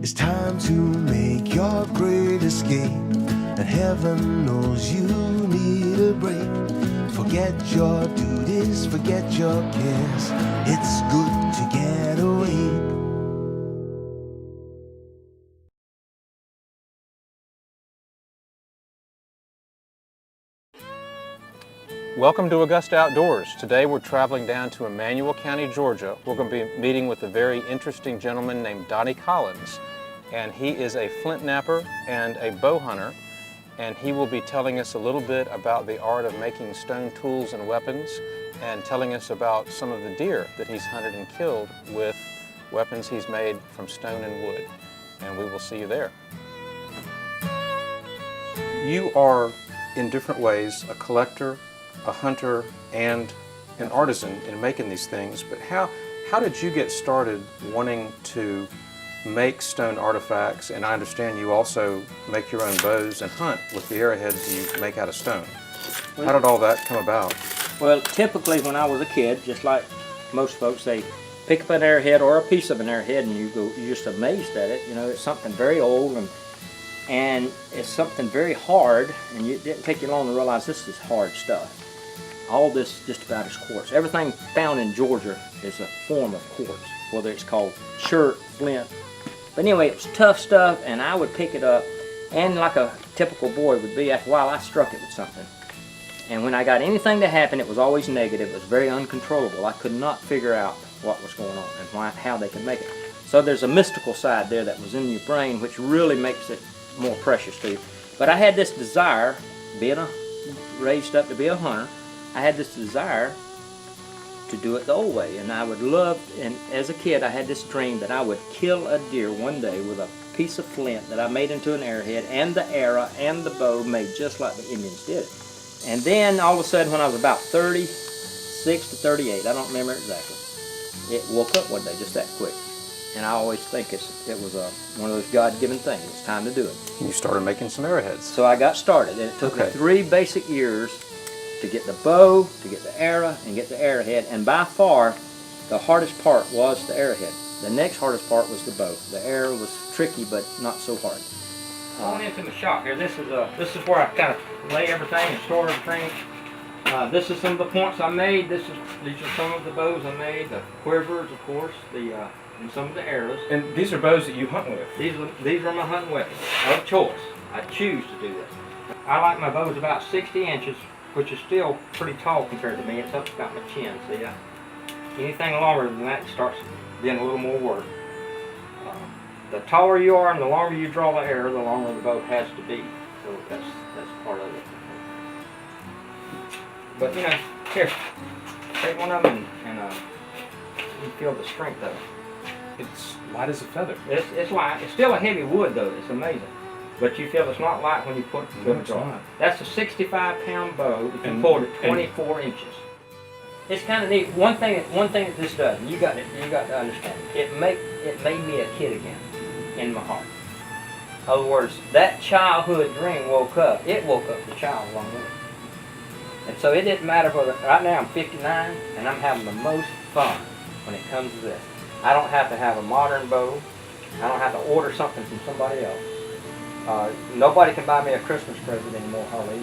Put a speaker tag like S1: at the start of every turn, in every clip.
S1: It's time to make your great escape, and heaven knows you need a break. Forget your duties, forget your cares. It's good to get away.
S2: Welcome to Augusta Outdoors. Today we're traveling down to Emmanuel County, Georgia. We're going to be meeting with a very interesting gentleman named Donny Collins. And he is a flint knapper and a bow hunter. And he will be telling us a little bit about the art of making stone tools and weapons, and telling us about some of the deer that he's hunted and killed with weapons he's made from stone and wood. And we will see you there. You are, in different ways, a collector, a hunter, and an artisan in making these things, but how did you get started wanting to make stone artifacts? And I understand you also make your own bows and hunt with the arrowheads you make out of stone. How did all that come about?
S3: Well, typically when I was a kid, just like most folks, they pick up an arrowhead or a piece of an arrowhead and you're just amazed at it. You know, it's something very old and it's something very hard, and it didn't take you long to realize this is hard stuff. All this just about is quartz. Everything found in Georgia is a form of quartz, whether it's called chert, flint. But anyway, it was tough stuff, and I would pick it up, and like a typical boy would be, after a while I struck it with something. And when I got anything to happen, it was always negative. It was very uncontrollable. I could not figure out what was going on and how they could make it. So there's a mystical side there that was in your brain, which really makes it more precious to you. But I had this desire, being raised up to be a hunter, I had this desire to do it the old way, and I would love, and as a kid I had this dream that I would kill a deer one day with a piece of flint that I made into an arrowhead, and the arrow and the bow made just like the Indians did it. And then all of a sudden when I was about 36 to 38, I don't remember exactly, it woke up one day just that quick. And I always think it was one of those God-given things. It's time to do it.
S2: You started making some arrowheads.
S3: So I got started, and it took me 3 basic years to get the bow, to get the arrow, and get the arrowhead. And by far, the hardest part was the arrowhead. The next hardest part was the bow. The arrow was tricky, but not so hard. Going into the shop here, this is where I kind of lay everything and store everything. This is some of the points I made. These are some of the bows I made. The quivers, of course, and some of the arrows.
S2: And these are bows that you hunt with?
S3: These are my hunting weapons of choice. I choose to do this. I like my bows about 60 inches, which is still pretty tall compared to me. It's up about my chin. See, anything longer than that starts being a little more work. The taller you are and the longer you draw the arrow, the longer the bow has to be. So that's part of it. But you know, here, take one of them and you feel the strength of it.
S2: It's light as a feather.
S3: It's light. It's still a heavy wood though. It's amazing. But you feel it's not light when you put it in the draw. That's a 65-pound bow. You can pull it at 24 inches. It's kind of neat. One thing that this does, and you got to understand. It made me a kid again in my heart. In other words, that childhood dream woke up. It woke up the child along with it. And so it didn't matter whether. Right now I'm 59 and I'm having the most fun when it comes to this. I don't have to have a modern bow. I don't have to order something from somebody else. Nobody can buy me a Christmas present anymore, hardly,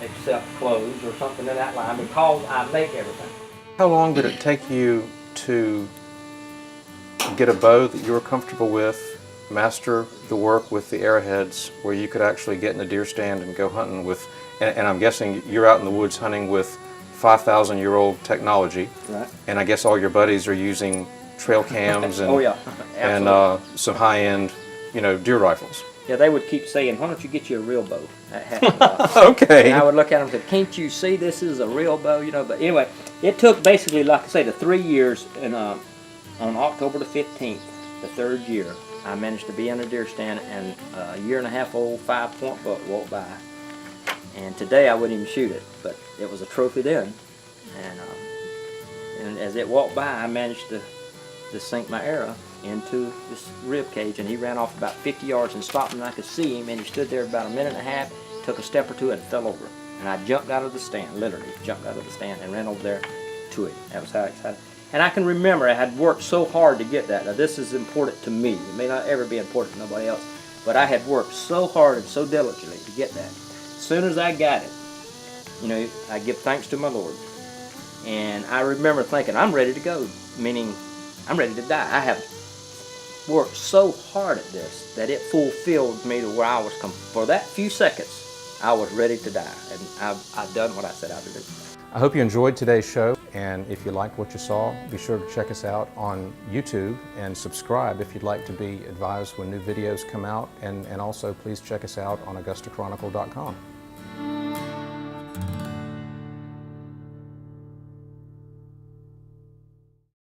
S3: except clothes or something in that line, because I make everything.
S2: How long did it take you to get a bow that you were comfortable with, master the work with the arrowheads, where you could actually get in a deer stand and go hunting with, and I'm guessing you're out in the woods hunting with 5,000-year-old technology,
S3: right?
S2: And I guess all your buddies are using trail cams and,
S3: oh, yeah.
S2: and some high-end, deer rifles.
S3: Yeah, they would keep saying, "Why don't you get you a real bow?" That happened.
S2: Okay.
S3: And I would look at them and say, "Can't you see this is a real bow?" But anyway, it took basically, like I say, the 3 years, and on October the 15th, the 3rd year, I managed to be in a deer stand, and a 1.5-year-old 5-point buck walked by. And today I wouldn't even shoot it, but it was a trophy then. And as it walked by, I managed to sink my arrow into this rib cage, and he ran off about 50 yards and stopped, and I could see him, and he stood there about a minute and a half, took a step or two, and fell over. And I jumped out of the stand, literally jumped out of the stand and ran over there to it. That was how excited. And I can remember I had worked so hard to get that. Now this is important to me. It may not ever be important to nobody else. But I had worked so hard and so diligently to get that. As soon as I got it, you know, I give thanks to my Lord. And I remember thinking, I'm ready to go, meaning I'm ready to die. I have worked so hard at this that it fulfilled me to where I was, for that few seconds, I was ready to die. And I've done what I set out to do.
S2: I hope you enjoyed today's show, and if you liked what you saw, be sure to check us out on YouTube and subscribe if you'd like to be advised when new videos come out, and also please check us out on AugustaChronicle.com.